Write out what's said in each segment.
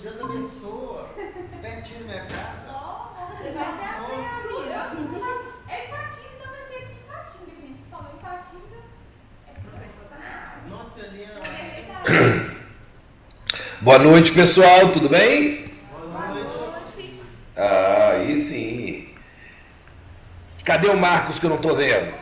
Deus abençoa. Pertinho da minha casa. Você vai ter a criatura. É Ipatinga, vai ser aqui em Ipatinga, gente. Você falou Ipatinga, é professor também. Nossa, ali Boa noite, pessoal, tudo bem? Boa noite. Ah, aí sim. Cadê o Marcos que eu não tô vendo?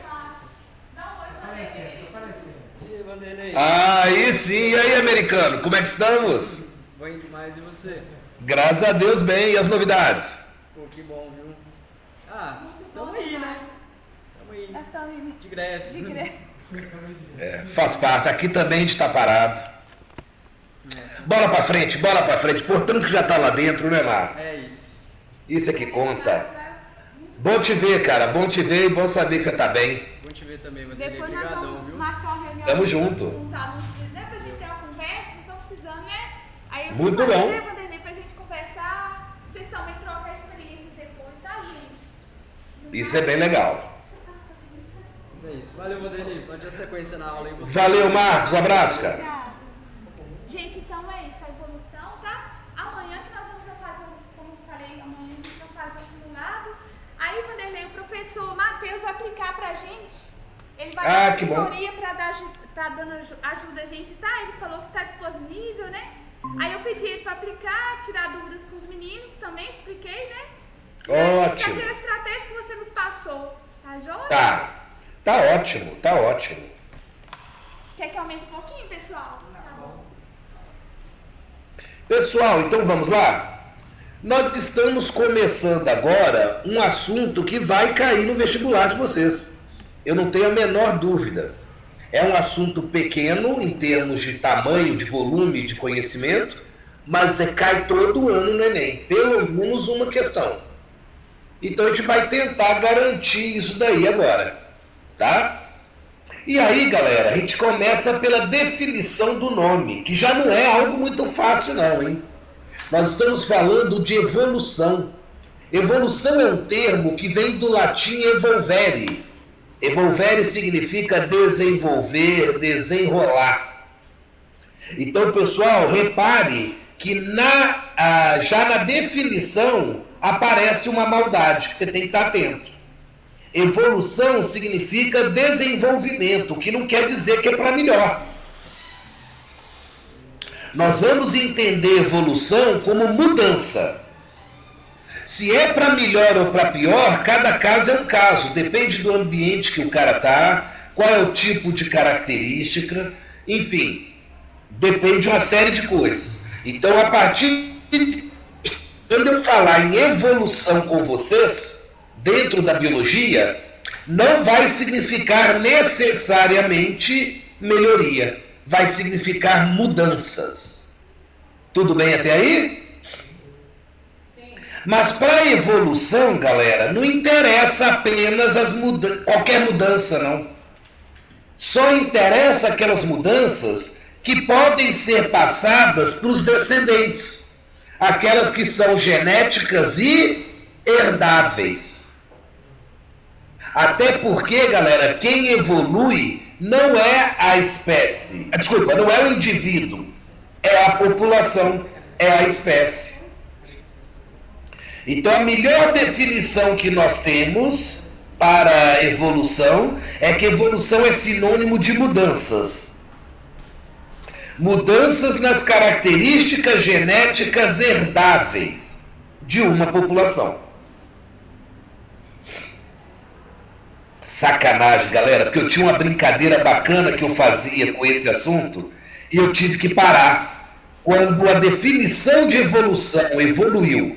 Ah, aí sim, e aí, americano, como é que estamos? Bom demais, e você? Graças a Deus, bem, e as novidades? Pô, que bom, viu? Ah, tamo aí, né? Tamo aí. Nós estamos indo De greve. de greve. Faz parte, aqui também a gente tá parado. Bola pra frente, importante que já tá lá dentro, né, Marcos? É isso. Isso é que conta. Bom te ver, cara, bom te ver e bom saber que você tá bem. Bom te ver também, Vanderlei. Depois nós Obrigadão, vamos viu? marcar uma reunião Tamo junto. com os alunos, né? Pra gente ter uma conversa, vocês estão precisando, né? Aí eu Muito falei, bom. né, Vanderlei, pra gente conversar, vocês também trocam experiências depois, tá, gente? Isso é bem legal. Mas é isso. Valeu, Vanderlei. Pode dar sequência na aula aí. Valeu, Marcos, um abraço, cara. Obrigada. Gente, então é isso, a evolução, tá? Amanhã que nós vamos fazer, como eu falei, amanhã a gente vai fazer o simulado. Aí, Vanderlei, o professor Matheus vai aplicar pra gente. Ele vai dar que bom. mentoria pra dando ajuda a gente, tá? Ele falou que tá disponível, né? Aí eu pedi ele pra aplicar, tirar dúvidas com os meninos também, expliquei, né? Ótimo. Daquela estratégia que você nos passou, tá joia? Tá ótimo, tá ótimo. Quer que aumente um pouquinho, pessoal? Tá bom. Pessoal, então vamos lá? Nós estamos começando agora um assunto que vai cair no vestibular de vocês. Eu não tenho a menor dúvida. É um assunto pequeno em termos de tamanho, de volume, de conhecimento, mas cai todo ano no Enem. Pelo menos uma questão. Então a gente vai tentar garantir isso daí agora, tá? E aí, galera, a gente começa pela definição do nome, que já não é algo muito fácil não, hein? Nós estamos falando de evolução. Evolução é um termo que vem do latim evolvere. Evolvere significa desenvolver, desenrolar. Então, pessoal, repare que já na definição aparece uma maldade, que você tem que estar atento. Evolução significa desenvolvimento, que não quer dizer que é para melhor. Nós vamos entender evolução como mudança. Se é para melhor ou para pior, cada caso é um caso. Depende do ambiente que o cara está, qual é o tipo de característica, enfim, depende de uma série de coisas. Então, a partir de quando eu falar em evolução com vocês, dentro da biologia, não vai significar necessariamente melhoria. Vai significar mudanças. Tudo bem até aí? Sim. Mas para a evolução, galera, não interessa apenas qualquer mudança, não. Só interessa aquelas mudanças que podem ser passadas para os descendentes. Aquelas que são genéticas e herdáveis. Até porque, galera, quem evolui não é a espécie. Desculpa, não é o indivíduo. É a população, é a espécie. Então a melhor definição que nós temos para evolução é que evolução é sinônimo de mudanças. Mudanças nas características genéticas herdáveis de uma população. Sacanagem, galera, porque eu tinha uma brincadeira bacana que eu fazia com esse assunto e eu tive que parar. Quando a definição de evolução evoluiu,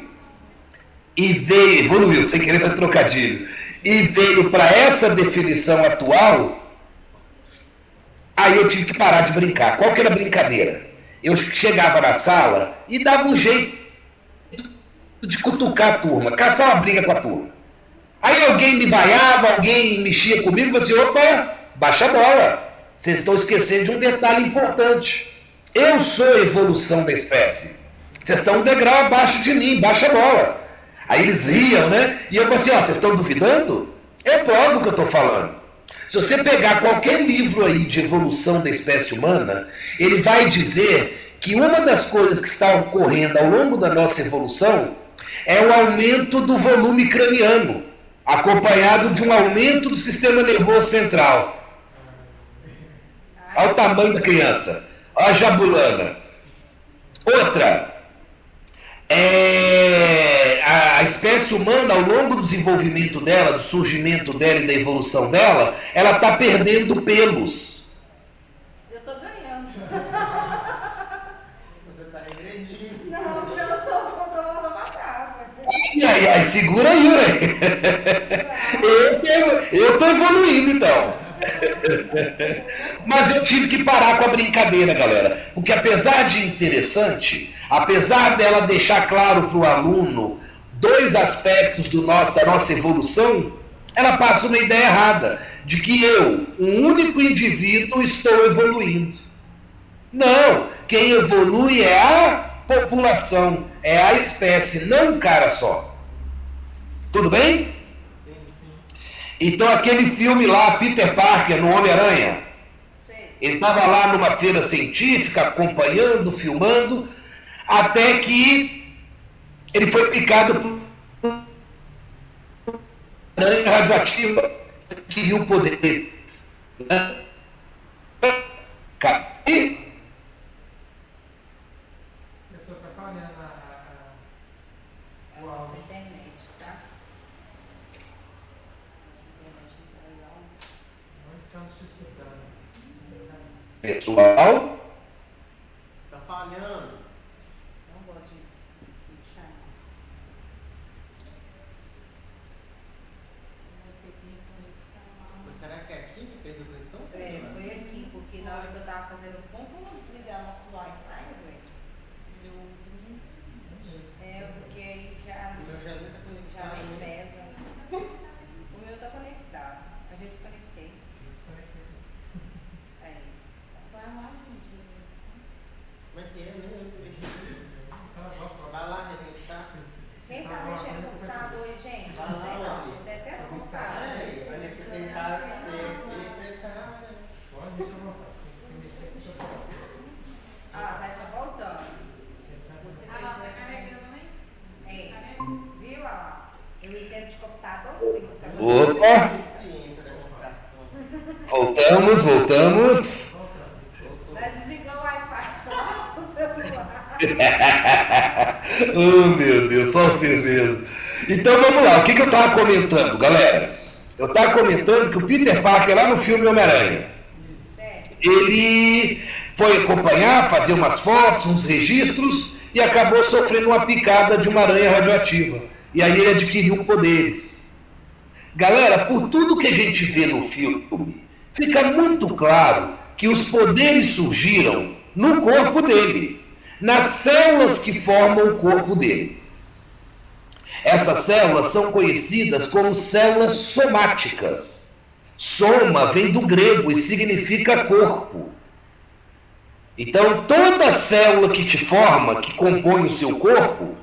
sem querer fazer trocadilho, e veio para essa definição atual, aí eu tive que parar de brincar. Qual que era a brincadeira? Eu chegava na sala e dava um jeito de cutucar a turma, caçar uma briga com a turma. Aí alguém me vaiava, alguém mexia comigo e falava assim, opa, baixa a bola. Vocês estão esquecendo de um detalhe importante. Eu sou a evolução da espécie. Vocês estão um degrau abaixo de mim, baixa a bola. Aí eles riam, né? E eu falei assim, vocês estão duvidando? Eu provo o que eu estou falando. Se você pegar qualquer livro aí de evolução da espécie humana, ele vai dizer que uma das coisas que está ocorrendo ao longo da nossa evolução é o aumento do volume craniano, acompanhado de um aumento do sistema nervoso central. Olha o tamanho da criança, olha a jabulana. Outra, a espécie humana, ao longo do desenvolvimento dela, do surgimento dela e da evolução dela, ela está perdendo pelos. Eu tô ganhando. Você tá regredindo. Não, eu tô voltando pra casa. Ai, segura aí, velho. Eu tô evoluindo, então. Mas eu tive que parar com a brincadeira, galera. Porque apesar de interessante, apesar dela deixar claro para o aluno dois aspectos da nossa evolução, ela passa uma ideia errada, de que eu, um único indivíduo, estou evoluindo. Não, quem evolui é a população, é a espécie, não um cara só. Tudo bem? Então aquele filme lá, Peter Parker no Homem-Aranha, ele estava lá numa feira científica, acompanhando, filmando, até que ele foi picado por aranha radioativa que viu poderes. E Pessoal, tá falhando o Nossa áudio. internet, tá? Não estamos te escutando. pessoal, Tá falhando. Não gosto de chá. Mas será que é aqui que perdeu a conexão? Foi aqui, porque na hora que eu tava fazendo o ponto, eu não desligar nossos Wi-Fi, velho. Porque aí já O meu já não tá conectado. me pesa. O meu tá conectado. A gente desconectei. Aí. Como é que é? Nem eu sei mexer. Ah, nossa, Vai lá, reconectar. Quem sabe mexer no computador aí, gente? Não sei não. Eu detesto computador. Olha que você tem cara de ser secretária. pode deixar eu voltar. Eu me esqueci de eu falar. Ah, tá essa voltando. Você Ah, lá, perdeu tá essa carregando, hein? Viu? Olha lá. Eu entendo de computador sim. opa, Ciência da computação. voltamos. Nós desligamos o Wi-Fi do nosso celular. Oh, meu Deus, só vocês mesmo. Então vamos lá, o que eu estava comentando, galera? Eu estava comentando que o Peter Parker, lá no filme Homem-Aranha, Certo? ele foi acompanhar, fazer umas fotos, uns registros, e acabou sofrendo uma picada de uma aranha radioativa. E aí ele adquiriu poderes. Galera, por tudo que a gente vê no filme, fica muito claro que os poderes surgiram no corpo dele, nas células que formam o corpo dele. Essas células são conhecidas como células somáticas. Soma vem do grego e significa corpo. Então, toda célula que te forma, que compõe o seu corpo,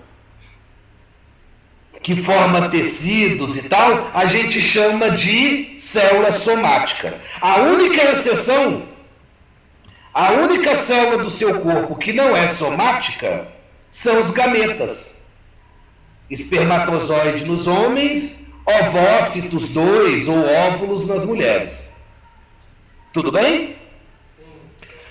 que forma tecidos e tal, a gente chama de célula somática. A única exceção, a única célula do seu corpo que não é somática são os gametas. Espermatozoide nos homens, ovócitos 2 ou óvulos nas mulheres. Tudo bem?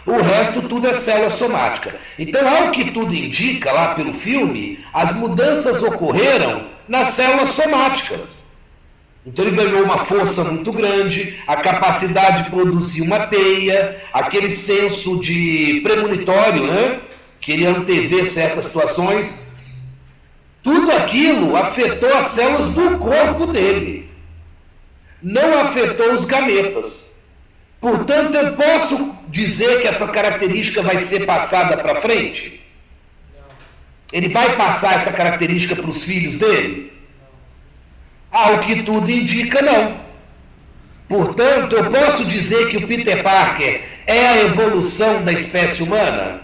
O resto tudo é célula somática. Então, ao que tudo indica lá pelo filme, as mudanças ocorreram nas células somáticas. Então ele ganhou uma força muito grande, a capacidade de produzir uma teia, aquele senso de premonitório, né? Que ele antevê certas situações. Tudo aquilo afetou as células do corpo dele. Não afetou os gametas. Portanto, eu posso dizer que essa característica vai ser passada para frente? Ele vai passar essa característica para os filhos dele? Ao que tudo indica, não. Portanto, eu posso dizer que o Peter Parker é a evolução da espécie humana?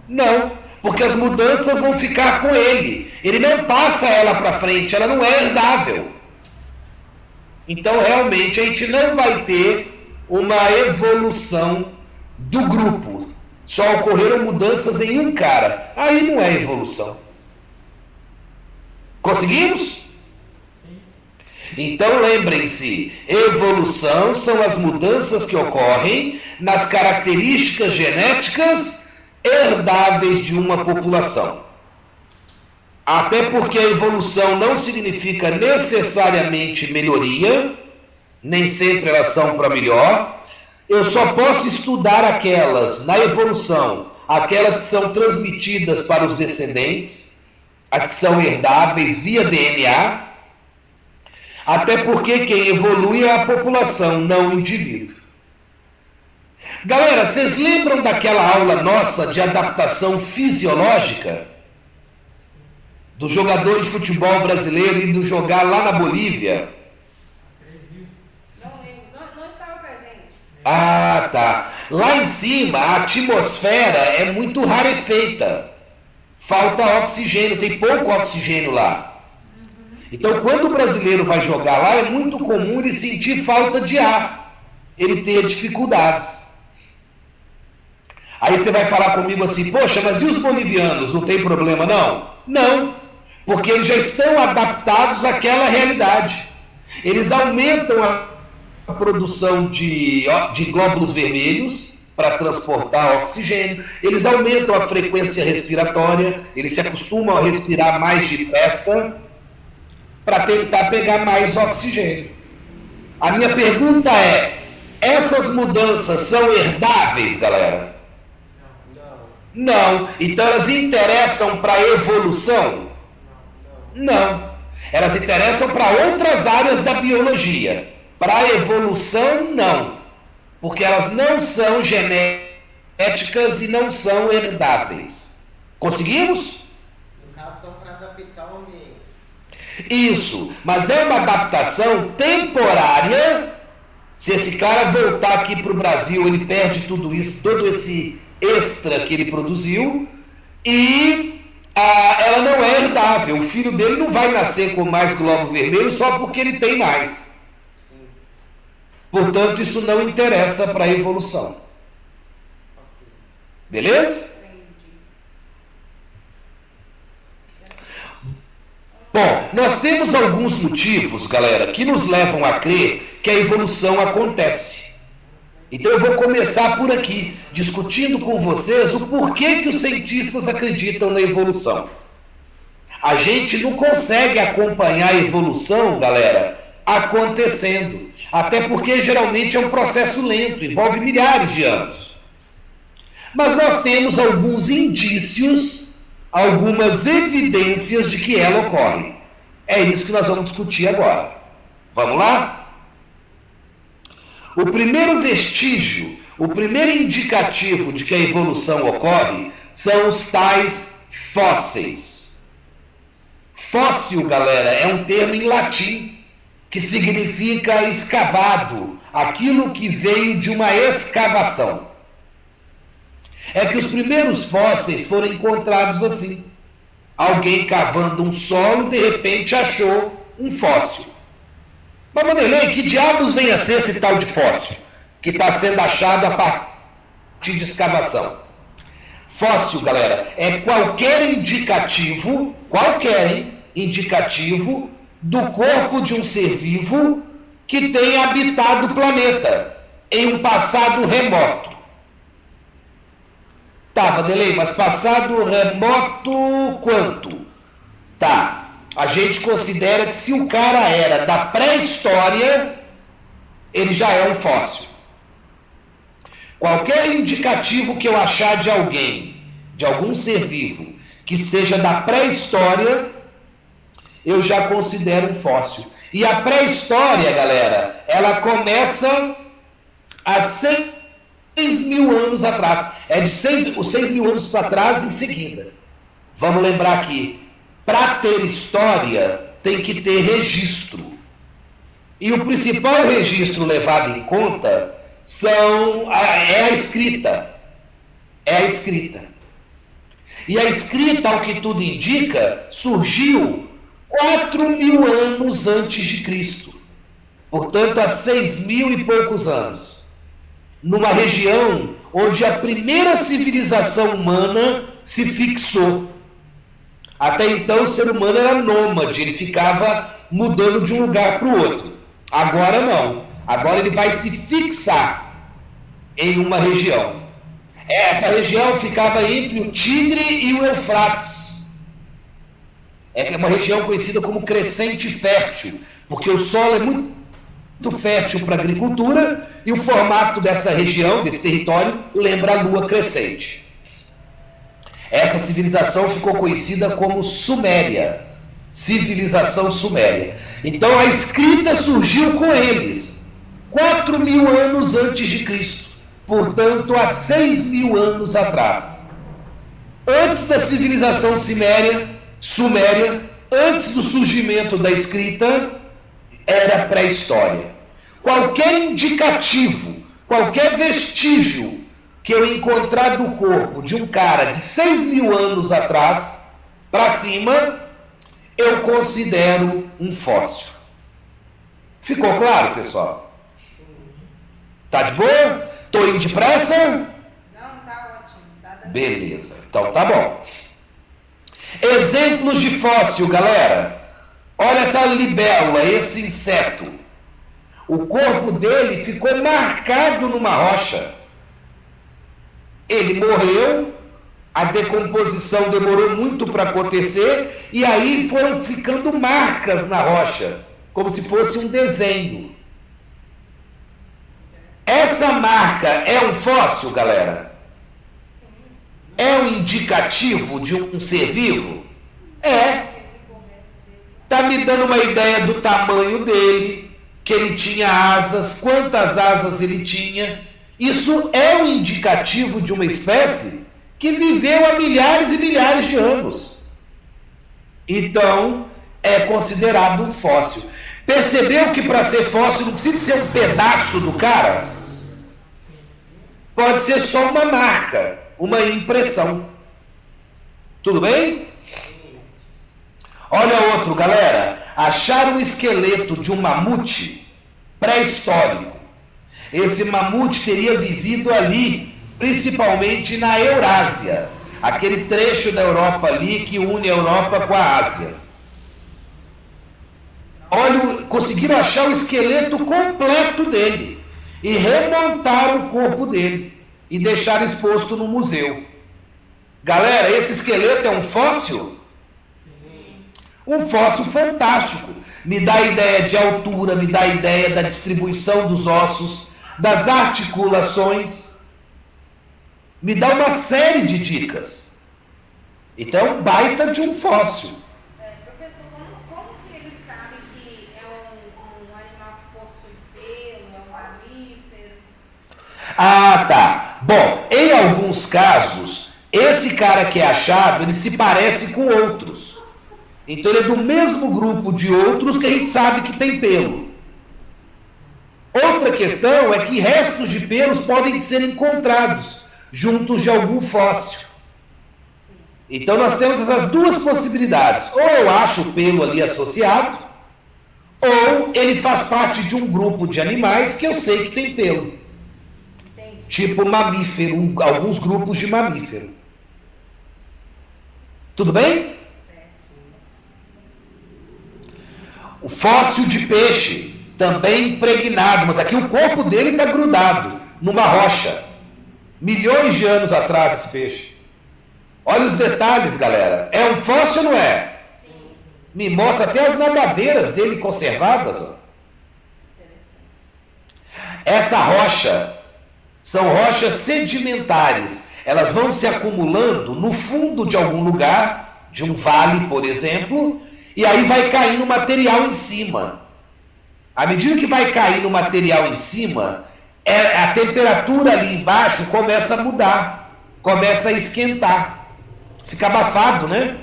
Não, porque as mudanças vão ficar com ele. Ele não passa ela para frente, ela não é herdável. Então, realmente, a gente não vai ter uma evolução do grupo. Só ocorreram mudanças em um cara. Aí não é evolução. Conseguimos? Então lembrem-se, evolução são as mudanças que ocorrem nas características genéticas herdáveis de uma população. Até porque a evolução não significa necessariamente melhoria, nem sempre elas são para melhor. Eu só posso estudar aquelas na evolução, aquelas que são transmitidas para os descendentes, as que são herdáveis via DNA, até porque quem evolui é a população, não o indivíduo. Galera, vocês lembram daquela aula nossa de adaptação fisiológica? Do jogador de futebol brasileiro indo jogar lá na Bolívia? Não lembro, não estava presente. Ah, tá. Lá em cima, a atmosfera é muito rarefeita. Falta oxigênio, tem pouco oxigênio lá. Então, quando o brasileiro vai jogar lá, é muito comum ele sentir falta de ar, ele ter dificuldades. Aí você vai falar comigo assim, poxa, mas e os bolivianos, não tem problema não? Não, porque eles já estão adaptados àquela realidade. Eles aumentam a produção de glóbulos vermelhos para transportar oxigênio, eles aumentam a frequência respiratória, eles se acostumam a respirar mais depressa, para tentar pegar mais oxigênio. A minha pergunta é, essas mudanças são herdáveis, galera? Não. Então elas interessam para a evolução? Não. Elas interessam para outras áreas da biologia. Para a evolução, não. Porque elas não são genéticas e não são herdáveis. Conseguimos? No caso, são para adaptar o ambiente. Isso, mas é uma adaptação temporária. Se esse cara voltar aqui para o Brasil, ele perde tudo isso, todo esse extra que ele produziu, e ela não é herdável. O filho dele não vai nascer com mais glóbulo vermelho só porque ele tem mais. Portanto, isso não interessa para a evolução. Beleza? Bom, nós temos alguns motivos, galera, que nos levam a crer que a evolução acontece. Então eu vou começar por aqui, discutindo com vocês o porquê que os cientistas acreditam na evolução. A gente não consegue acompanhar a evolução, galera, acontecendo. Até porque geralmente é um processo lento, envolve milhares de anos. Mas nós temos alguns indícios, algumas evidências de que ela ocorre. É isso que nós vamos discutir agora. Vamos lá? O primeiro vestígio, o primeiro indicativo de que a evolução ocorre são os tais fósseis. Fóssil, galera, é um termo em latim que significa escavado, aquilo que veio de uma escavação. É que os primeiros fósseis foram encontrados assim. Alguém cavando um solo, de repente achou um fóssil. Mas, Vanderlei, que diabos vem a ser esse tal de fóssil que está sendo achado a partir de escavação? Fóssil, galera, é qualquer indicativo do corpo de um ser vivo que tenha habitado o planeta em um passado remoto. Tá, Vanderlei, mas passado remoto quanto? Tá, a gente considera que se o cara era da pré-história, ele já é um fóssil. Qualquer indicativo que eu achar de alguém, de algum ser vivo, que seja da pré-história, eu já considero um fóssil. E a pré-história, galera, ela começa há 6.000 anos atrás. É de 6.000 anos para trás em seguida. Vamos lembrar aqui, para ter história tem que ter registro. E o principal registro levado em conta é a escrita. É a escrita. E a escrita, ao que tudo indica, surgiu 4.000 anos antes de Cristo. Portanto, há 6.000 e poucos anos. Numa região onde a primeira civilização humana se fixou. Até então o ser humano era nômade, ele ficava mudando de um lugar para o outro. Agora não. Agora ele vai se fixar em uma região. Essa região ficava entre o Tigre e o Eufrates. É uma região conhecida como crescente fértil, porque o solo é muito fértil para a agricultura e o formato dessa região, desse território, lembra a lua crescente. Essa civilização ficou conhecida como Suméria, civilização suméria. Então a escrita surgiu com eles, 4.000 anos antes de Cristo, portanto há 6.000 anos atrás. Antes da civilização suméria, antes do surgimento da escrita, era pré-história. Qualquer indicativo, qualquer vestígio que eu encontrar do corpo de um cara de 6.000 anos atrás para cima, eu considero um fóssil. Ficou claro, pessoal? Tá de boa? Tô indo depressa? Não, tá ótimo. Tá dando... Beleza, então tá bom. Exemplos de fóssil, galera. Olha essa libélula, esse inseto. O corpo dele ficou marcado numa rocha. Ele morreu, a decomposição demorou muito para acontecer, e aí foram ficando marcas na rocha, como se fosse um desenho. Essa marca é um fóssil, galera? É um indicativo de um ser vivo? É. Está me dando uma ideia do tamanho dele, que ele tinha asas, quantas asas ele tinha. Isso é um indicativo de uma espécie que viveu há milhares e milhares de anos. Então, é considerado um fóssil. Percebeu que para ser fóssil não precisa ser um pedaço do cara? Pode ser só uma marca, uma impressão. Tudo bem? Olha outro, galera. Acharam o esqueleto de um mamute pré-histórico. Esse mamute teria vivido ali, principalmente na Eurásia, aquele trecho da Europa ali que une a Europa com a Ásia. Olha, conseguiram achar o esqueleto completo dele e remontaram o corpo dele e deixaram exposto no museu. Galera, esse esqueleto é um fóssil? Um fóssil fantástico. Me dá ideia de altura, me dá ideia da distribuição dos ossos, das articulações, me dá uma série de dicas. Então é um baita de um fóssil. Professor, como que eles sabem que é um animal que possui pelo, é um mamífero? Ah, tá. Bom, em alguns casos, esse cara que é achado, ele se parece com outros. Então ele é do mesmo grupo de outros que a gente sabe que tem pelo. Outra questão é que restos de pelos podem ser encontrados juntos de algum fóssil. Então nós temos essas duas possibilidades. Ou eu acho o pelo ali associado, ou ele faz parte de um grupo de animais que eu sei que tem pelo. Tipo mamífero, alguns grupos de mamífero. Tudo bem? O fóssil de peixe, também impregnado, mas aqui o corpo dele está grudado numa rocha. Milhões de anos atrás esse peixe. Olha os detalhes, galera. É um fóssil ou não é? Sim. Me mostra até as nadadeiras dele conservadas. Ó. Essa rocha são rochas sedimentares. Elas vão se acumulando no fundo de algum lugar, de um vale, por exemplo, e aí vai caindo material em cima. À medida que vai caindo material em cima, a temperatura ali embaixo começa a mudar, começa a esquentar, fica abafado, né?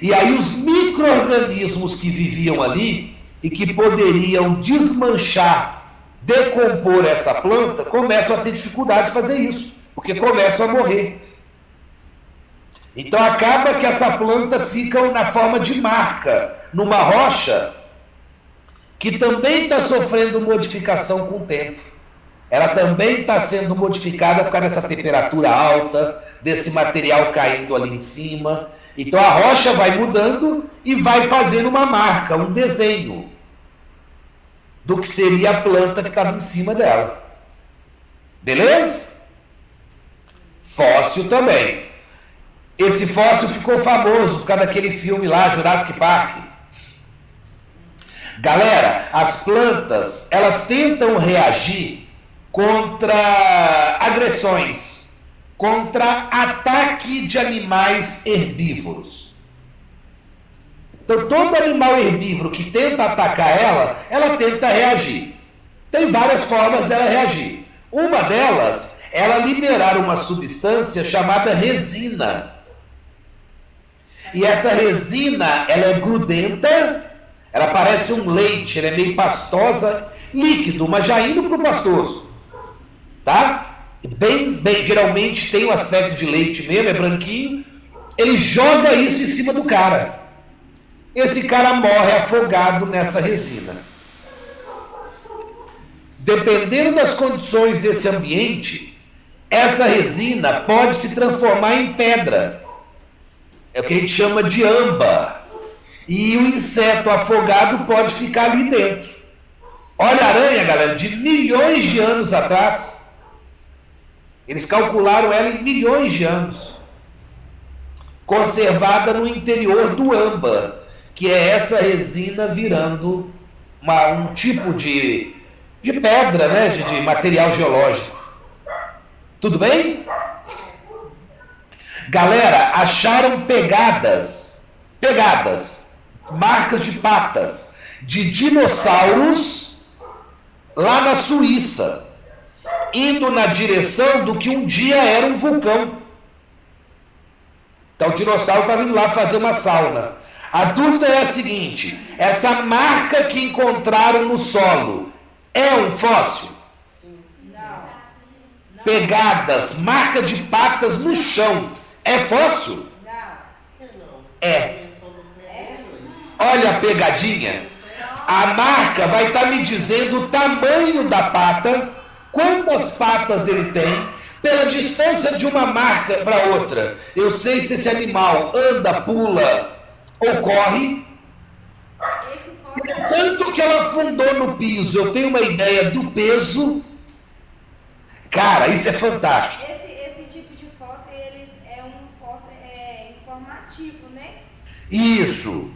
E aí os micro-organismos que viviam ali e que poderiam desmanchar, decompor essa planta, começam a ter dificuldade de fazer isso, porque começam a morrer. Então acaba que essa planta fica na forma de marca, numa rocha que também está sofrendo modificação com o tempo. ela também está sendo modificada por causa dessa temperatura alta, desse material caindo ali em cima. Então a rocha vai mudando e vai fazendo uma marca, um desenho do que seria a planta que estava em cima dela. Beleza? Fóssil também. Esse fóssil ficou famoso por causa daquele filme lá, Jurassic Park. Galera, as plantas, elas tentam reagir contra agressões, contra ataque de animais herbívoros. Então, todo animal herbívoro que tenta atacar ela tenta reagir. Tem várias formas dela reagir. Uma delas, ela liberar uma substância chamada resina. E essa resina, ela é grudenta, ela parece um leite, ela é meio pastosa, líquido, mas já indo para o pastoso. Tá? Bem, geralmente tem um aspecto de leite mesmo, é branquinho. Ele joga isso em cima do cara. Esse cara morre afogado nessa resina. Dependendo das condições desse ambiente, essa resina pode se transformar em pedra. É o que a gente chama de âmbar. E o inseto afogado pode ficar ali dentro. Olha a aranha, galera, de milhões de anos atrás. Eles calcularam ela em milhões de anos. Conservada no interior do âmbar, que é essa resina virando um tipo de pedra, né? De material geológico. Tudo bem? Galera, acharam pegadas, marcas de patas de dinossauros lá na Suíça, indo na direção do que um dia era um vulcão. Então o dinossauro estava indo lá fazer uma sauna. A dúvida é a seguinte: essa marca que encontraram no solo é um fóssil? Não. Pegadas, marca de patas no chão, é fóssil? Não. É. Olha a pegadinha. A marca vai estar me dizendo o tamanho da pata, quantas patas ele tem, pela distância de uma marca para outra. Eu sei se esse animal anda, pula ou corre. Esse fóssil, Tanto que ela afundou no piso, eu tenho uma ideia do peso. Cara, isso é fantástico. esse tipo de fóssil, ele é um fóssil informativo, né? Isso.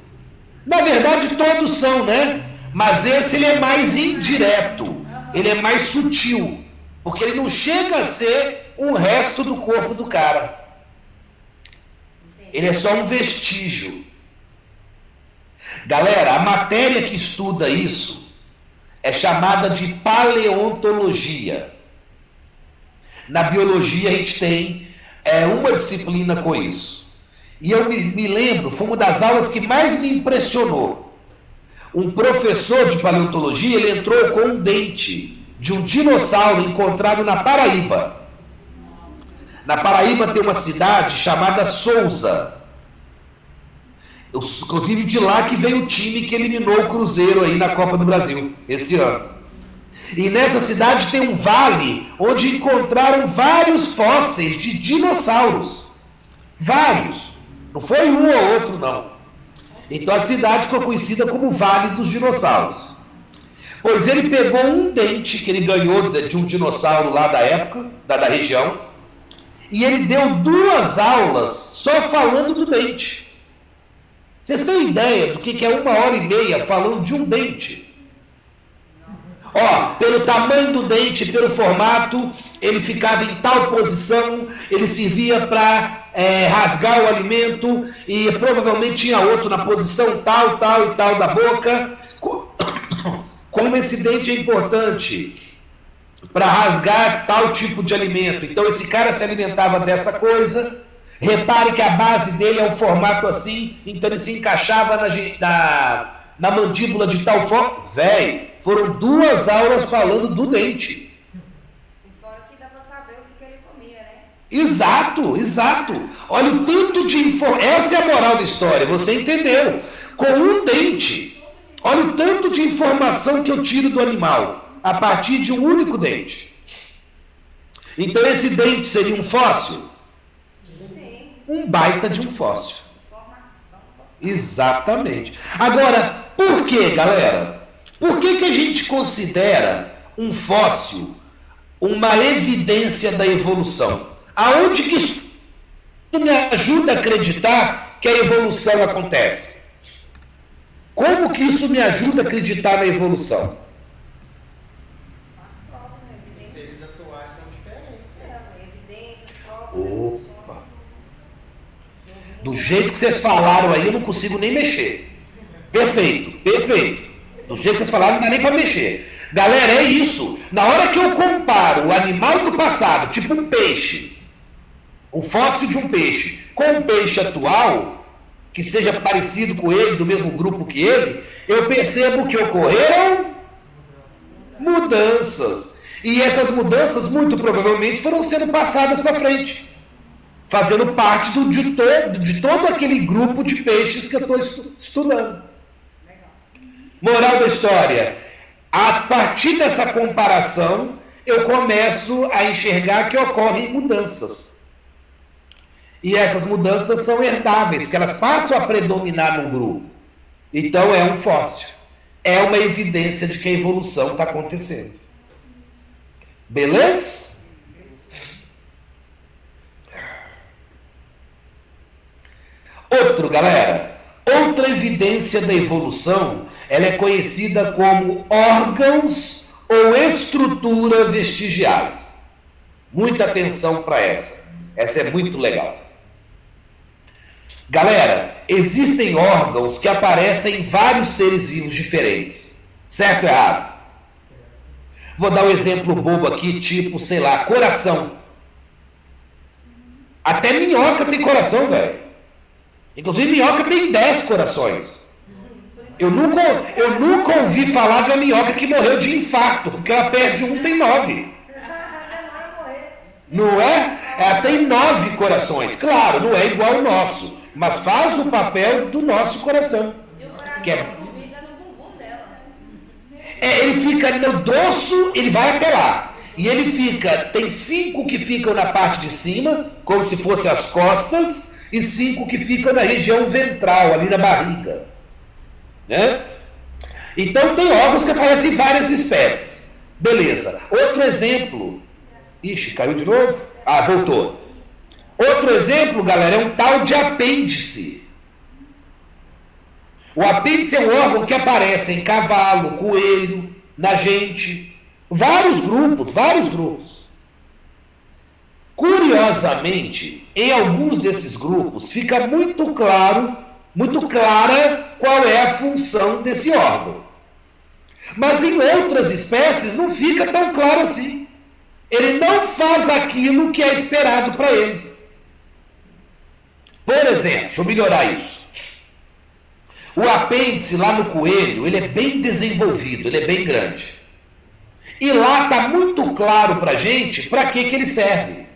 Na verdade, todos são, né? Mas esse ele é mais indireto. Ele é mais sutil. Porque ele não chega a ser um resto do corpo do cara. Ele é só um vestígio. Galera, a matéria que estuda isso é chamada de paleontologia. Na biologia a gente tem uma disciplina com isso. E eu me lembro, foi uma das aulas que mais me impressionou. Um professor de paleontologia, ele entrou com um dente de um dinossauro encontrado na Paraíba. Na Paraíba tem uma cidade chamada Souza. Inclusive de lá que veio o time que eliminou o Cruzeiro aí na Copa do Brasil, esse ano. E nessa cidade tem um vale onde encontraram vários fósseis de dinossauros. Vários. Não foi um ou outro, não. Então a cidade ficou conhecida como Vale dos Dinossauros. Pois ele pegou um dente que ele ganhou de um dinossauro lá da época, da região, e ele deu 2 aulas só falando do dente. Vocês têm ideia do que é 1h30 falando de um dente? Ó, pelo tamanho do dente, pelo formato, ele ficava em tal posição, ele servia para rasgar o alimento, e provavelmente tinha outro na posição tal e tal da boca. Como esse dente é importante para rasgar tal tipo de alimento. Então esse cara se alimentava dessa coisa. Repare que a base dele é um formato assim, então ele se encaixava na mandíbula de tal forma. Foram 2 aulas falando do dente. E fora que dá pra saber o que ele comia, né? Exato. Olha o tanto de informação. Essa é a moral da história, você entendeu? Com um dente. Olha o tanto de informação que eu tiro do animal a partir de um único dente. Então esse dente seria um fóssil? Sim. Um baita de um fóssil. Informação. Exatamente. Agora, por que, galera? Por que a gente considera um fóssil uma evidência da evolução? Aonde que isso me ajuda a acreditar que a evolução acontece? Como que isso me ajuda a acreditar na evolução? As provas, né? Os Evidências. seres atuais são diferentes. Né? Evidências, provas, Opa! evoluções. Do jeito que vocês falaram aí, eu não consigo nem mexer. Perfeito, perfeito. Do jeito que vocês falaram, não dá nem para mexer. Galera, é isso. Na hora que eu comparo o animal do passado, tipo um peixe, um fóssil de um peixe, com um peixe atual, que seja parecido com ele, do mesmo grupo que ele, eu percebo que ocorreram mudanças. E essas mudanças, muito provavelmente, foram sendo passadas para frente, fazendo parte de todo aquele grupo de peixes que eu estou estudando. Moral da história: a partir dessa comparação, eu começo a enxergar que ocorrem mudanças. E essas mudanças são herdáveis, porque elas passam a predominar no grupo. Então é um fóssil. É uma evidência de que a evolução está acontecendo. Beleza? Outra evidência da evolução, ela é conhecida como órgãos ou estrutura vestigiais. Muita atenção para essa. Essa é muito legal. Galera, existem órgãos que aparecem em vários seres vivos diferentes. Certo ou errado? Vou dar um exemplo bobo aqui, tipo, sei lá, coração. Até minhoca tem coração, velho. Inclusive, minhoca tem 10 corações. Eu nunca ouvi falar de uma minhoca que morreu de infarto, porque ela perde um, tem 9. Demora a morrer. Não é? Ela tem 9 corações. Claro, não é igual ao nosso, mas faz o papel do nosso coração. E o coração Que é- fica no bumbum dela. Ele fica no dorso, ele vai até lá. E ele fica, tem 5 que ficam na parte de cima, como se fossem as costas, e 5 que ficam na região ventral, ali na barriga. Né? Então tem órgãos que aparecem em várias espécies. Beleza. Outro exemplo. Ixi, caiu de novo? Ah, voltou. Outro exemplo, galera, é um tal de apêndice. O apêndice é um órgão que aparece em cavalo, coelho, na gente. Vários grupos. Curiosamente, em alguns desses grupos fica muito clara qual é a função desse órgão. Mas em outras espécies não fica tão claro assim. Ele não faz aquilo que é esperado para ele. Por exemplo, deixa eu melhorar isso. O apêndice lá no coelho, ele é bem desenvolvido, ele é bem grande. E lá está muito claro para a gente para que ele serve.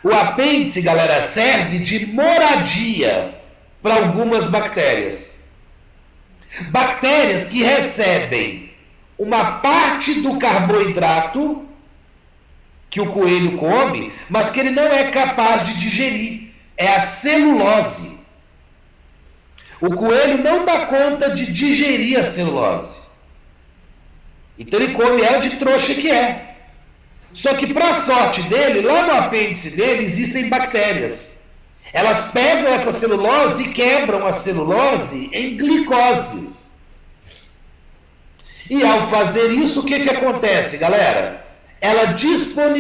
O apêndice, galera, serve de moradia para algumas bactérias. Bactérias que recebem uma parte do carboidrato que o coelho come, mas que ele não é capaz de digerir. É a celulose. O coelho não dá conta de digerir a celulose. Então ele come ela de trouxa que é. Só que, para a sorte dele, lá no apêndice dele existem bactérias. Elas pegam essa celulose e quebram a celulose em glicoses. E ao fazer isso, o que acontece, galera?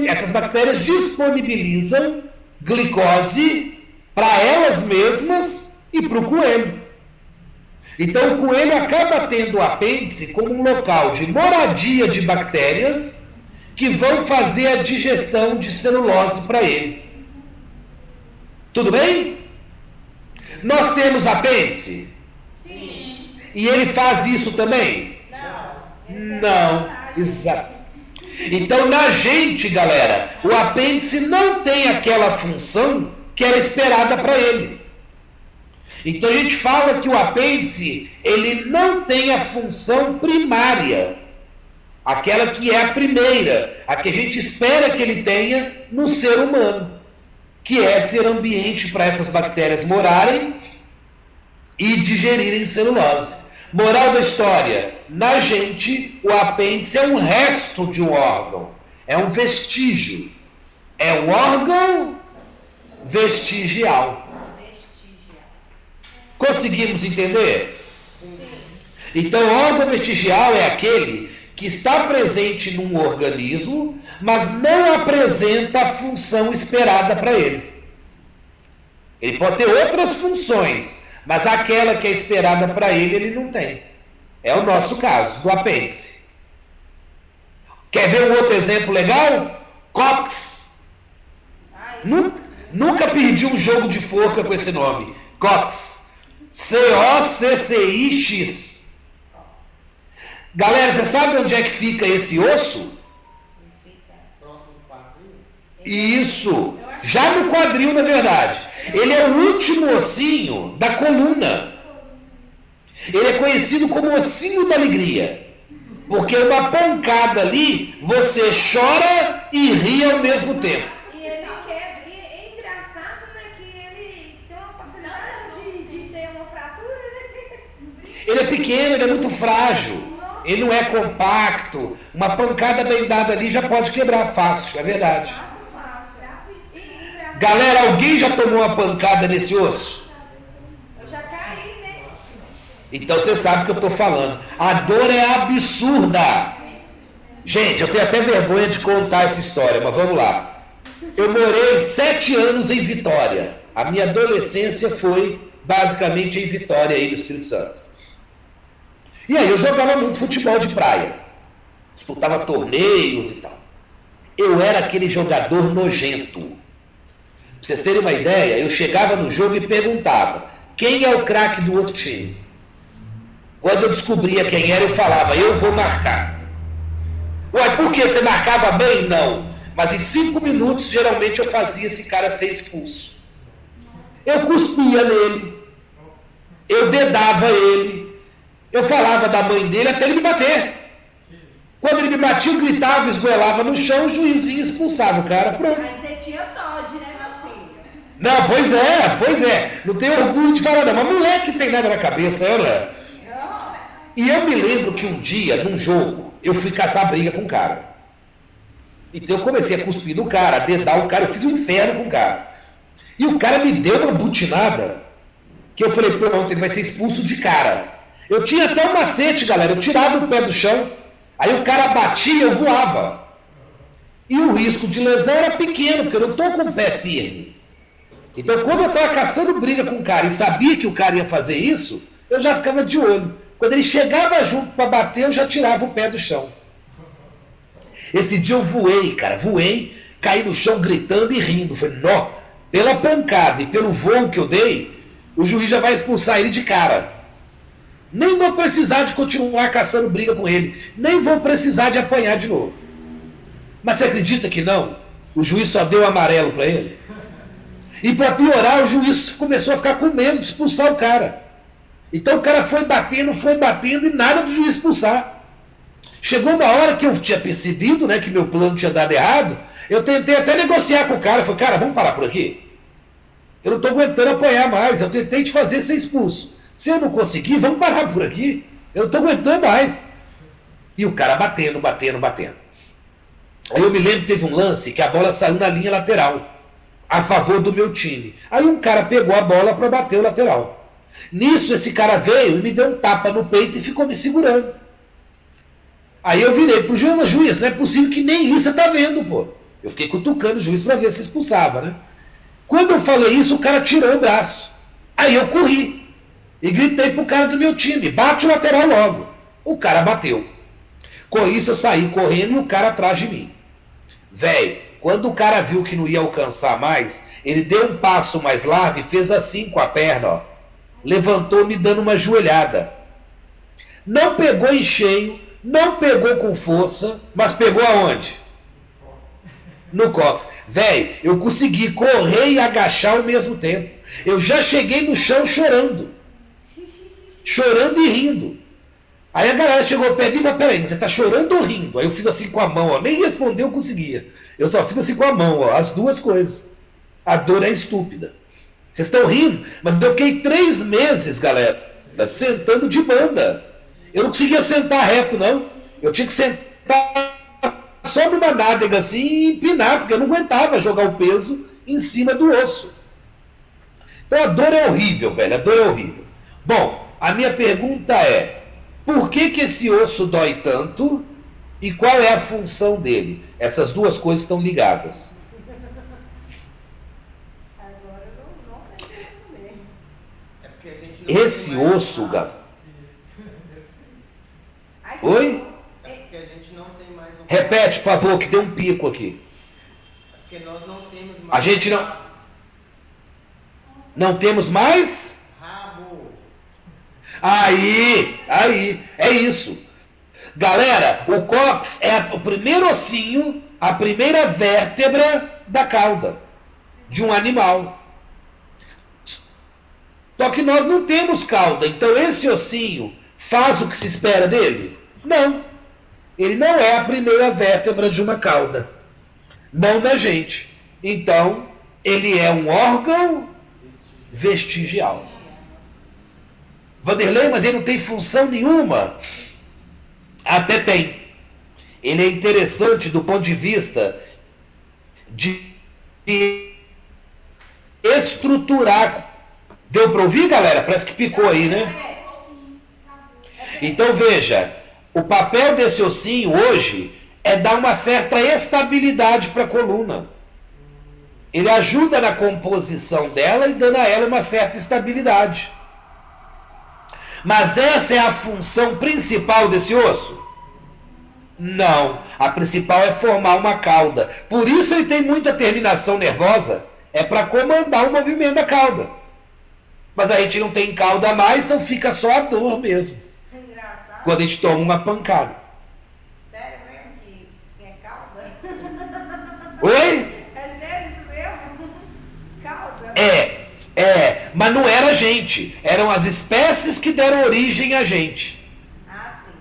Essas bactérias disponibilizam glicose para elas mesmas e para o coelho. Então o coelho acaba tendo o apêndice como um local de moradia de bactérias que vão fazer a digestão de celulose para ele. Tudo bem? Nós temos apêndice? Sim. E ele faz isso também? Não, exato. Então, na gente, galera, o apêndice não tem aquela função que era esperada para ele. Então, a gente fala que o apêndice, ele não tem a função primária Aquela que é a primeira, a que a gente espera que ele tenha no ser humano, que é ser ambiente para essas bactérias morarem e digerirem celulose. Moral da história, na gente, o apêndice é um resto de um órgão, é um vestígio, é um órgão vestigial. Conseguimos entender? Então, o órgão vestigial é aquele que está presente num organismo, mas não apresenta a função esperada para ele. Ele pode ter outras funções, mas aquela que é esperada para ele não tem. É o nosso caso, do apêndice. Quer ver um outro exemplo legal? Cox. Nunca perdi um jogo de forca com esse nome. Cox. C-O-C-C-I-X. Galera, você sabe onde é que fica esse osso? Próximo do quadril. Isso. Já no quadril, na verdade. Ele é o último ossinho da coluna. Ele é conhecido como ossinho da alegria. Porque uma pancada ali, você chora e ri ao mesmo tempo. E ele quer. E é engraçado, né? Que ele tem uma facilidade de ter uma fratura, né? Ele é pequeno, ele é muito frágil. Ele não é compacto. Uma pancada bem dada ali já pode quebrar fácil, é verdade. Fácil. E engraçado. Galera, alguém já tomou uma pancada nesse osso? Eu já caí, né? Então você sabe o que eu estou falando. A dor é absurda. Gente, eu tenho até vergonha de contar essa história, mas vamos lá. Eu morei 7 anos em Vitória. A minha adolescência foi basicamente em Vitória, aí no Espírito Santo. E aí eu jogava muito futebol de praia. Disputava torneios e tal. Eu era aquele jogador nojento. Pra vocês terem uma ideia, eu chegava no jogo e perguntava: quem é o craque do outro time? Quando eu descobria quem era, eu falava: eu vou marcar. Ué, por que você marcava bem? Não. Mas em 5 minutos, geralmente, eu fazia esse cara ser expulso. Eu cuspia nele. Eu dedava ele. Eu falava da mãe dele até ele me bater. Quando ele me batia, eu gritava, esgoelava no chão, o juiz vinha e expulsava o cara. Pronto. Mas você tinha Todd, né, meu filho? Não, pois é. Não tenho orgulho de falar, não. Mas moleque não tem nada na cabeça, ela. E eu me lembro que um dia, num jogo, eu fui caçar briga com o cara. Então eu comecei a cuspir no cara, a dedar o cara, eu fiz um inferno com o cara. E o cara me deu uma butinada, que eu falei: pronto, ele vai ser expulso de cara. Eu tinha até um macete, galera, eu tirava o pé do chão, aí o cara batia, eu voava. E o risco de lesão era pequeno, porque eu não estou com o pé firme. Então, quando eu estava caçando briga com o cara e sabia que o cara ia fazer isso, eu já ficava de olho. Quando ele chegava junto para bater, eu já tirava o pé do chão. Esse dia eu voei, cara, caí no chão gritando e rindo. Falei: nó, pela pancada e pelo voo que eu dei, o juiz já vai expulsar ele de cara. Nem vou precisar de continuar caçando briga com ele. Nem vou precisar de apanhar de novo. Mas você acredita que não? O juiz só deu amarelo para ele. E para piorar, o juiz começou a ficar com medo de expulsar o cara. Então o cara foi batendo e nada do juiz expulsar. Chegou uma hora que eu tinha percebido, né, que meu plano tinha dado errado. Eu tentei até negociar com o cara. Falei: cara, vamos parar por aqui? Eu não estou aguentando apanhar mais. Eu tentei te fazer ser expulso. Se eu não conseguir, vamos parar por aqui. Eu não estou aguentando mais. E o cara batendo. Aí eu me lembro que teve um lance que a bola saiu na linha lateral, a favor do meu time. Aí um cara pegou a bola para bater o lateral. Nisso, esse cara veio e me deu um tapa no peito e ficou me segurando. Aí eu virei pro juiz: mas juiz, não é possível que nem isso você tá vendo, pô. Eu fiquei cutucando o juiz para ver se expulsava, né? Quando eu falei isso, o cara tirou o braço. Aí eu corri e gritei pro cara do meu time: bate o lateral logo. O cara bateu. Com isso eu saí correndo e o cara atrás de mim. Velho, quando o cara viu que não ia alcançar mais, ele deu um passo mais largo e fez assim com a perna, ó. Levantou me dando uma joelhada. Não pegou em cheio, não pegou com força, mas pegou aonde? No cóccix. Velho, eu consegui correr e agachar ao mesmo tempo. Eu já cheguei no chão chorando e rindo. Aí a galera chegou perto e falou, peraí, você tá chorando ou rindo? Aí eu fiz assim com a mão, ó, nem responder eu conseguia. Eu só fiz assim com a mão, ó, as duas coisas. A dor é estúpida. Vocês estão rindo, mas eu fiquei 3 meses, galera, sentando de banda. Eu não conseguia sentar reto, não. Eu tinha que sentar só numa nádega assim e empinar, porque eu não aguentava jogar o peso em cima do osso. Então a dor é horrível, velho, a dor é horrível. Bom, a minha pergunta é, por que esse osso dói tanto e qual é a função dele? Essas duas coisas estão ligadas. Agora eu não sei responder. É porque a gente não Esse tem mais osso, o rabo. galera. Ai, Oi? É porque a gente não tem mais o rabo. Repete, por favor, que deu um pico aqui. É porque nós não temos mais A gente não- rabo. Não temos mais? Rabo. Aí, é isso. Galera, o cóccix é o primeiro ossinho, a primeira vértebra da cauda de um animal. Só que nós não temos cauda, então esse ossinho faz o que se espera dele? Não. Ele não é a primeira vértebra de uma cauda. Não da gente. Então, ele é um órgão vestigial. Vanderlei, mas ele não tem função nenhuma? Até tem. Ele é interessante do ponto de vista de estruturar. Deu para ouvir, galera? Parece que picou aí, né? Então veja, o papel desse ossinho hoje é dar uma certa estabilidade para a coluna. Ele ajuda na composição dela e dando a ela uma certa estabilidade. Mas essa é a função principal desse osso? Não. A principal é formar uma cauda. Por isso ele tem muita terminação nervosa. É para comandar o movimento da cauda. Mas a gente não tem cauda mais, então fica só a dor mesmo. engraçado. Quando a gente toma uma pancada. Sério mesmo que é cauda? Oi? É sério isso mesmo? Cauda? Mas não era a gente. Eram as espécies que deram origem a gente. Ah, sim.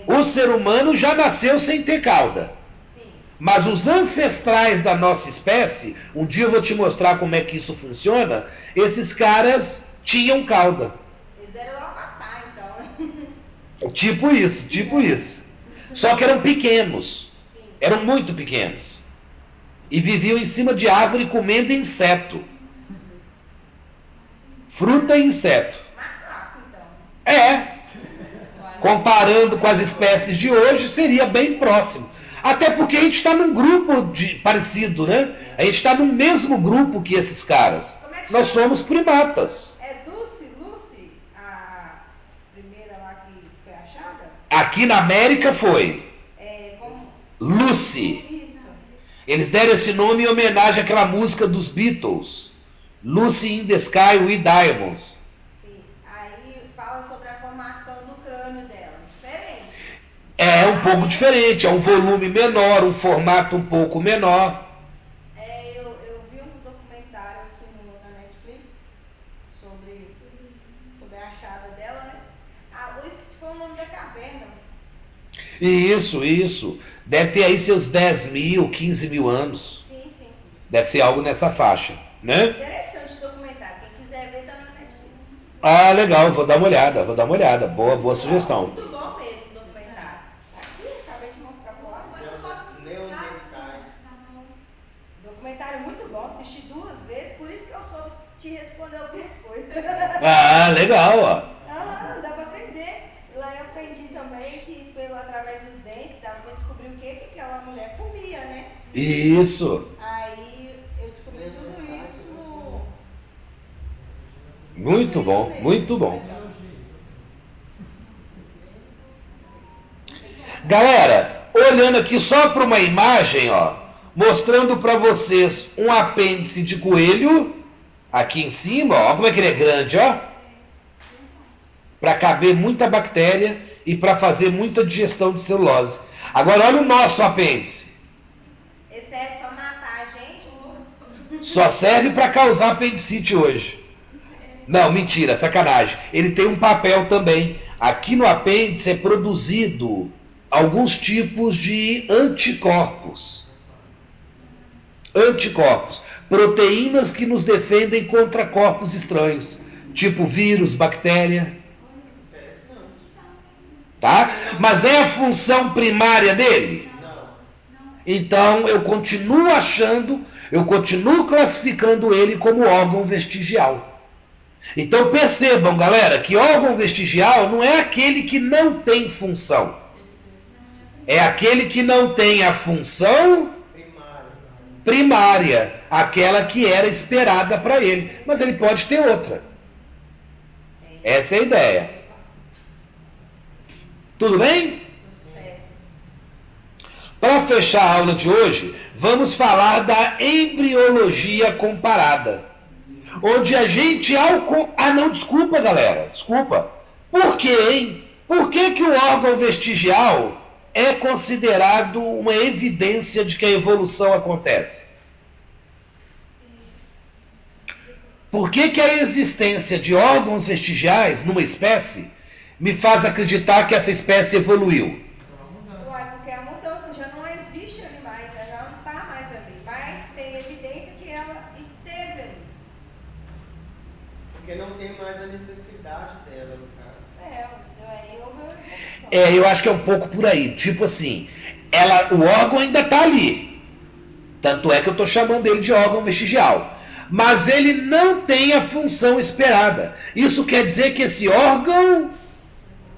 Entendi. O ser humano já nasceu sem ter cauda. Sim. Mas os ancestrais da nossa espécie, um dia eu vou te mostrar como é que isso funciona, esses caras tinham cauda. Eles eram logo matar, então. Tipo isso. Só que eram pequenos. Sim. Eram muito pequenos. E viviam em cima de árvore comendo inseto. Fruta e inseto. Macaco, então. É. Comparando com as espécies de hoje, seria bem próximo. Até porque a gente está num grupo parecido, né? A gente está no mesmo grupo que esses caras. Como é que Nós chama? somos primatas. É Lucy, a primeira lá que foi achada? Aqui na América foi É como se... Lucy. Isso. Eles deram esse nome em homenagem àquela música dos Beatles. Lucy in the Sky with Diamonds. Sim. Aí fala sobre a formação do crânio dela. Diferente. É um pouco diferente, é um volume menor, um formato um pouco menor. Eu vi um documentário aqui na Netflix sobre a achada dela, né? Ah, eu esqueci foi o nome da caverna. Isso. Deve ter aí seus 10 mil, 15 mil anos. Sim. Deve ser algo nessa faixa, né? Interessante o documentário. Quem quiser ver, tá na Netflix. Ah, legal, vou dar uma olhada. Boa sugestão. Muito bom mesmo o documentário. Aqui, acabei de mostrar pro lado. Neandertais. Documentário muito bom, assisti 2 vezes, por isso que eu soube te responder algumas coisas. Ah, legal, ó. Ah, dá pra aprender. Lá eu aprendi também que através dos dentes dava pra descobrir o que aquela mulher comia, né? Isso. Aí eu descobri tudo isso no... Muito bom, muito bom. Galera, olhando aqui só para uma imagem, ó, mostrando para vocês um apêndice de coelho aqui em cima, ó, como é que ele é grande, ó, para caber muita bactéria e para fazer muita digestão de celulose. Agora olha o nosso apêndice, Esse é só matar a gente. só serve para causar apendicite hoje. Não, mentira, sacanagem. Ele tem um papel também. aqui no apêndice é produzido alguns tipos de anticorpos. Anticorpos. Proteínas que nos defendem contra corpos estranhos. Tipo vírus, bactéria. Tá? Mas é a função primária dele? Então eu continuo classificando ele como órgão vestigial. Então percebam, galera, que órgão vestigial não é aquele que não tem função. É aquele que não tem a função primária, aquela que era esperada para ele. Mas ele pode ter outra. Essa é a ideia. Tudo bem? Para fechar a aula de hoje, vamos falar da embriologia comparada. Onde a gente... não, desculpa, galera. Desculpa. Por quê, hein? Por que o órgão vestigial é considerado uma evidência de que a evolução acontece? Por que a existência de órgãos vestigiais numa espécie me faz acreditar que essa espécie evoluiu? Uai, porque a mudança já não existe ali mais, ela já não está mais ali, mas tem evidência que ela esteve ali. Porque não tem mais a necessidade dela, no caso. Aí houve uma evolução. Eu acho que é um pouco por aí. Tipo assim, o órgão ainda está ali. Tanto é que eu estou chamando ele de órgão vestigial. Mas ele não tem a função esperada. Isso quer dizer que esse órgão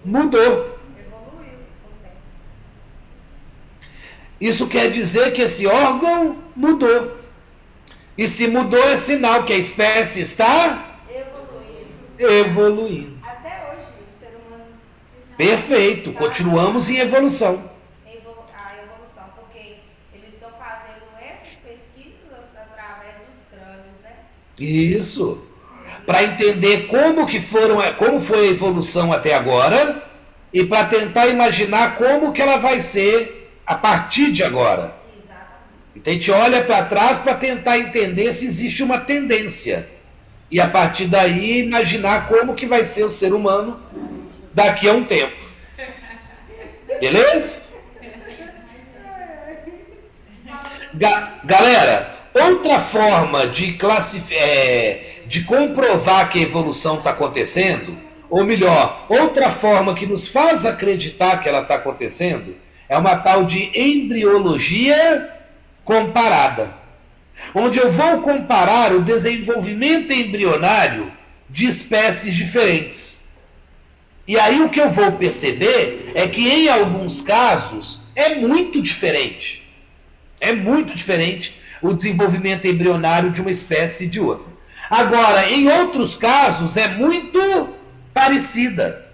mudou. Evoluiu com o tempo. Isso quer dizer que esse órgão mudou. E se mudou é sinal que a espécie está evoluindo. Até hoje, o ser humano... Perfeito. Continuamos em evolução. A evolução, porque eles estão fazendo essas pesquisas através dos crânios, né? Isso. Para entender como foi a evolução até agora e para tentar imaginar como que ela vai ser a partir de agora. Exatamente. Então a gente olha para trás para tentar entender se existe uma tendência. E a partir daí imaginar como que vai ser o ser humano daqui a um tempo. Beleza? Galera, outra forma de comprovar que a evolução está acontecendo, ou melhor, outra forma que nos faz acreditar que ela está acontecendo, é uma tal de embriologia comparada, onde eu vou comparar o desenvolvimento embrionário de espécies diferentes. E aí o que eu vou perceber é que em alguns casos é muito diferente. É muito diferente o desenvolvimento embrionário de uma espécie e de outra. Agora, em outros casos é muito parecida.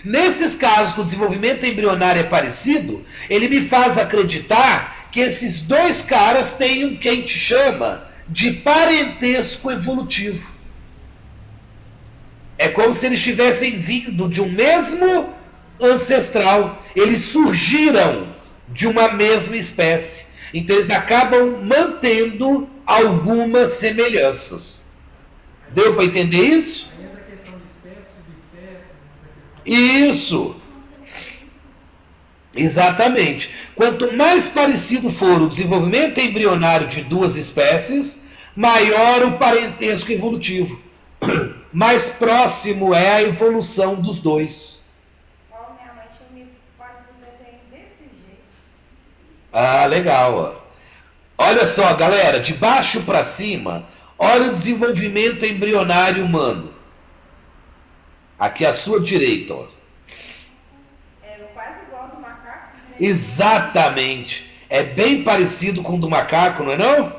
Nesses casos que o desenvolvimento embrionário é parecido, ele me faz acreditar que esses dois caras têm o que a gente chama de parentesco evolutivo. É como se eles tivessem vindo de um mesmo ancestral. Eles surgiram de uma mesma espécie. Então eles acabam mantendo algumas semelhanças. Deu para entender isso? Aí entra a questão de espécie, subespécies, essa questão. Isso. Exatamente. Quanto mais parecido for o desenvolvimento embrionário de duas espécies, maior o parentesco evolutivo. Mais próximo é a evolução dos dois. Minha mãe tinha me faz um desenho desse jeito. Ah, legal. Ó. Olha só, galera, de baixo para cima, olha o desenvolvimento embrionário humano. Aqui à sua direita, ó. É quase igual do macaco. Exatamente. É bem parecido com o do macaco, não é não? Sim.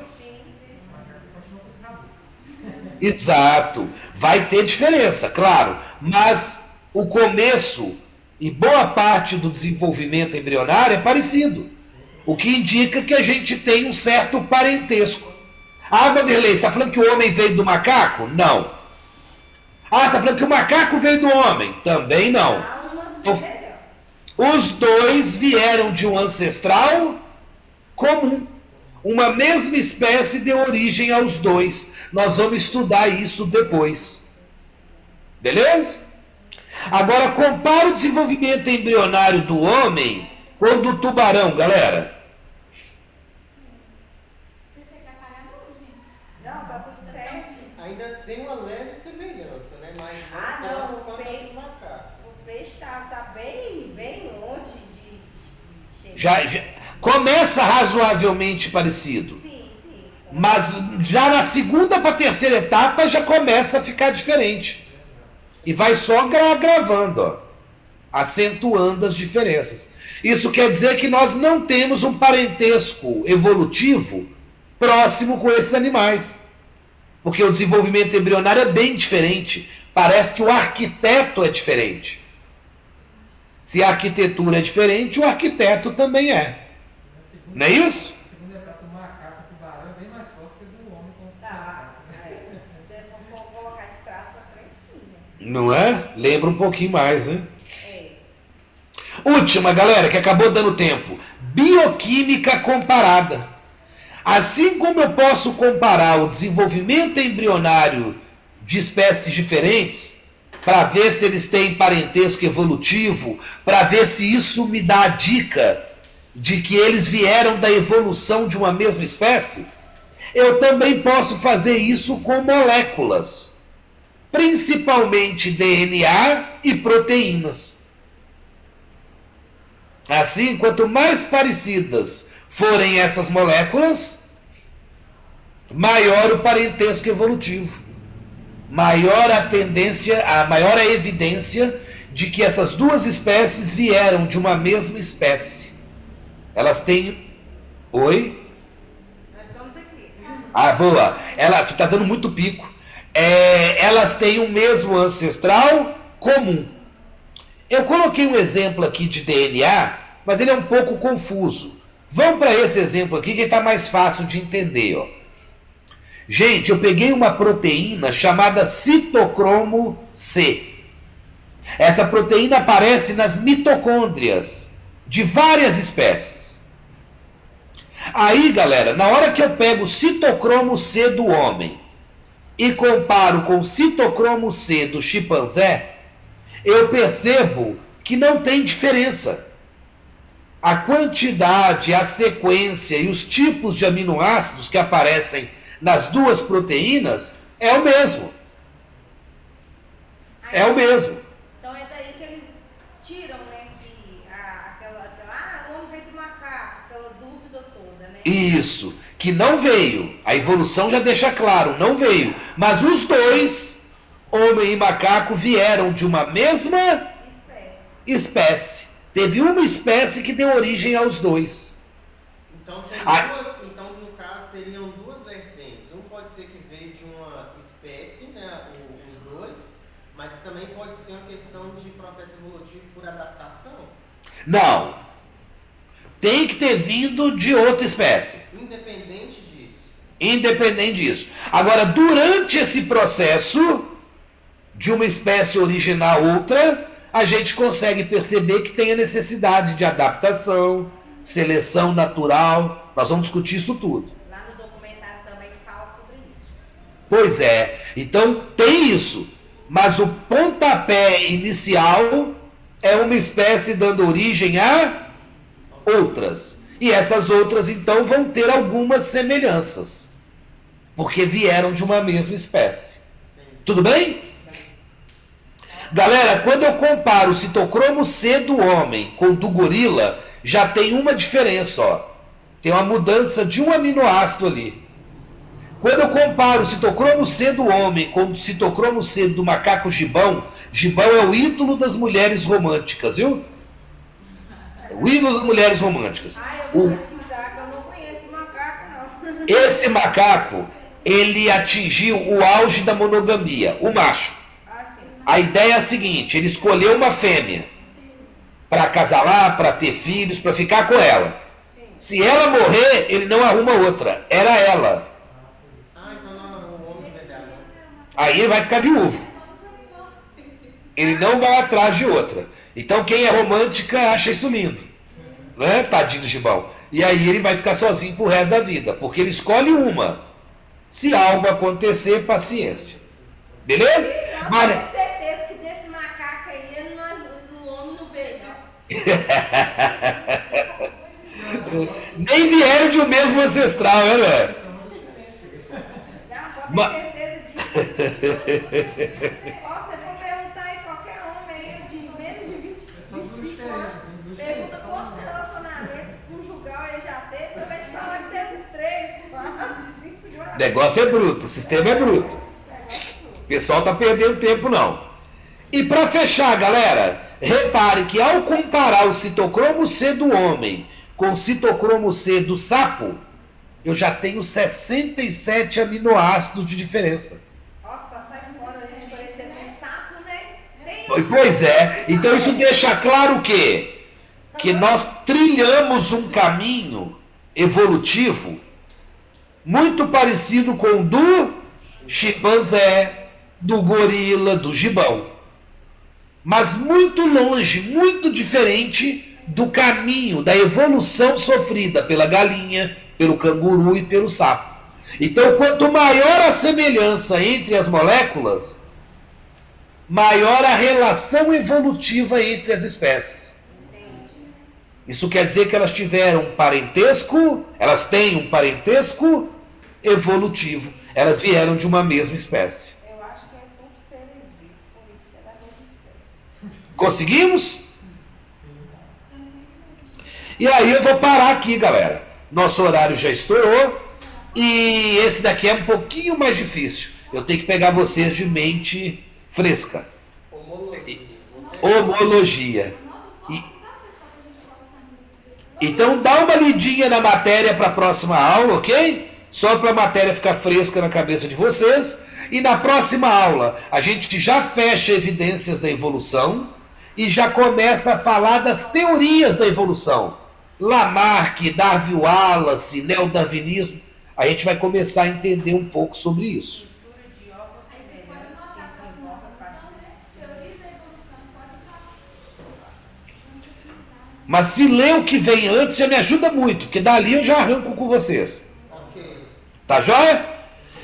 Exato. Vai ter diferença, claro. Mas o começo e boa parte do desenvolvimento embrionário é parecido. O que indica que a gente tem um certo parentesco. Ah, Vanderlei, você está falando que o homem veio do macaco? Não. Ah, você está falando que o macaco veio do homem? Também não. Há uma semelhança. Os dois vieram de um ancestral comum. Uma mesma espécie deu origem aos dois. Nós vamos estudar isso depois. Beleza? Agora, compara o desenvolvimento embrionário do homem com o do tubarão, galera. Vocês querem que apagar não, gente? Não, tá tudo certo. Ainda tem uma leve semelhança, né? Mas Ah, tanto não, quanto o a peixe, do macaco. o peixe tá bem longe de Já começa razoavelmente parecido. Sim, sim. Mas já na segunda para terceira etapa já começa a ficar diferente. E vai só gravando, ó, acentuando as diferenças. Isso quer dizer que nós não temos um parentesco evolutivo próximo com esses animais. Porque o desenvolvimento embrionário é bem diferente. Parece que o arquiteto é diferente. Se a arquitetura é diferente, o arquiteto também é. Não é isso? A segunda etapa do macaco e tubarão é bem mais forte que a do homem com o Tá, macaco. vamos colocar de trás pra frente sim, né? Não é? Lembra um pouquinho mais, né? É. Última, galera, que acabou dando tempo. Bioquímica comparada. Assim como eu posso comparar o desenvolvimento embrionário de espécies diferentes, para ver se eles têm parentesco evolutivo, para ver se isso me dá a dica de que eles vieram da evolução de uma mesma espécie, eu também posso fazer isso com moléculas, principalmente DNA e proteínas. Assim, quanto mais parecidas forem essas moléculas, maior o parentesco evolutivo. Maior a tendência, maior a evidência de que essas duas espécies vieram de uma mesma espécie. Elas têm... Oi? Nós estamos aqui. Ah, boa. Ela que está dando muito pico. Elas têm o mesmo ancestral comum. Eu coloquei um exemplo aqui de DNA, mas ele é um pouco confuso. Vamos para esse exemplo aqui que está mais fácil de entender, ó. Gente, eu peguei uma proteína chamada citocromo C. Essa proteína aparece nas mitocôndrias de várias espécies. Aí, galera, na hora que eu pego o citocromo C do homem e comparo com o citocromo C do chimpanzé, eu percebo que não tem diferença. A quantidade, a sequência e os tipos de aminoácidos que aparecem nas duas proteínas é o mesmo. É o mesmo. Então é daí que eles tiram, né? Que o homem veio do macaco, aquela dúvida toda, né? Isso, que não veio. A evolução já deixa claro, não veio. Mas os dois, homem e macaco, vieram de uma mesma espécie. Teve uma espécie que deu origem aos dois. Então, então, no caso, teriam duas vertentes. Um pode ser que veio de uma espécie, né, os dois, mas também pode ser uma questão de processo evolutivo por adaptação. Não. Tem que ter vindo de outra espécie. Independente disso. Independente disso. Agora, durante esse processo, de uma espécie originar outra, a gente consegue perceber que tem a necessidade de adaptação, seleção natural. Nós vamos discutir isso tudo. Lá no documentário também que fala sobre isso. Pois é. Então, tem isso. Mas o pontapé inicial é uma espécie dando origem a outras. E essas outras, então, vão ter algumas semelhanças. Porque vieram de uma mesma espécie. Tudo bem? Galera, quando eu comparo o citocromo C do homem com o do gorila, já tem uma diferença, ó. Tem uma mudança de um aminoácido ali. Quando eu comparo o citocromo C do homem com o citocromo C do macaco gibão, gibão é o ídolo das mulheres românticas, viu? É o ídolo das mulheres românticas. Eu vou pesquisar, que eu não conheço esse macaco, não. Esse macaco, ele atingiu o auge da monogamia, o macho. A ideia é a seguinte, ele escolheu uma fêmea para acasalar, para ter filhos, para ficar com ela. Sim. Se ela morrer, ele não arruma outra. Era ela. Então não, o homem vai dar. Aí ele vai ficar viúvo. Ele não vai atrás de outra. Então quem é romântica acha isso lindo. Né? Tadinho do gibão. E aí ele vai ficar sozinho pro resto da vida. Porque ele escolhe uma. Se algo acontecer, paciência. Beleza? Eu tenho certeza que desse macaco aí Nem vieram de um mesmo ancestral, né, velho? Já Ma- pode ter certeza disso. Ó, você for perguntar em qualquer homem aí de menos de 25 anos, pergunta quantos relacionamentos conjugal ele já teve, ele vai te falar que teve uns 3, 4, 5 de uma O vez. negócio é bruto, o sistema é bruto. O pessoal tá perdendo tempo, não. E para fechar, galera, repare que ao comparar o citocromo C do homem com o citocromo C do sapo, eu já tenho 67 aminoácidos de diferença. Nossa, sai fora a gente parecer um sapo, né? Tem Pois é, então isso deixa claro o quê? Que nós trilhamos um caminho evolutivo muito parecido com o do chimpanzé, do gorila, do gibão. Mas muito longe, muito diferente do caminho, da evolução sofrida pela galinha, pelo canguru e pelo sapo. Então, quanto maior a semelhança entre as moléculas, maior a relação evolutiva entre as espécies. Isso quer dizer que elas tiveram um parentesco, elas têm um parentesco evolutivo. Elas vieram de uma mesma espécie. Eu acho que é tudo seres vivos, por isso que é da mesma espécie. Conseguimos? E aí eu vou parar aqui, galera. Nosso horário já estourou. E esse daqui é um pouquinho mais difícil. Eu tenho que pegar vocês de mente fresca. Homologia. Então dá uma lidinha na matéria para a próxima aula, ok? Só para a matéria ficar fresca na cabeça de vocês. E na próxima aula a gente já fecha evidências da evolução e já começa a falar das teorias da evolução. Lamarck, Darwin Wallace, neodarwinismo. A gente vai começar a entender um pouco sobre isso. Cultura de ovos semelhantes que desenvolve a partir Mas se ler o que vem antes já me ajuda muito, porque dali eu já arranco com vocês. Ok. Tá joia?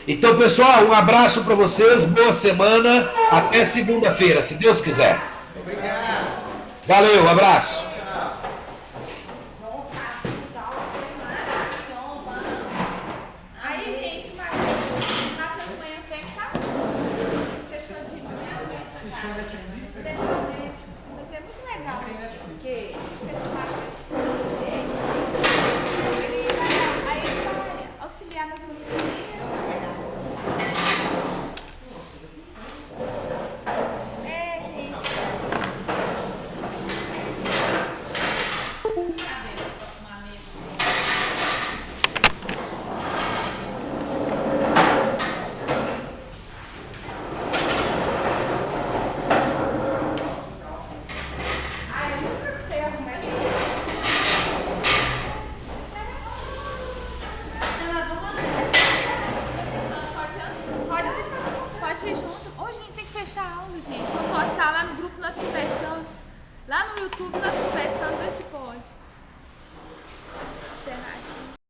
Então, pessoal, um abraço para vocês, boa semana, até segunda-feira, se Deus quiser. Obrigado. Valeu, abraço. Nossa, as aulas foi maravilhosa. Aí, gente, Matheus amanhã vem, tá? Sessão de manhã, vai ser muito legal. Que Esse Matheus. Ele vai auxiliar nas monitoриas. É, gente. ah, eu nunca sei arrumar essa Elas vão Pode ir junto. Hoje a gente tem que fechar a aula, gente. Vou postar lá no grupo nós conversando. Lá no YouTube nós conversando, vê se pode.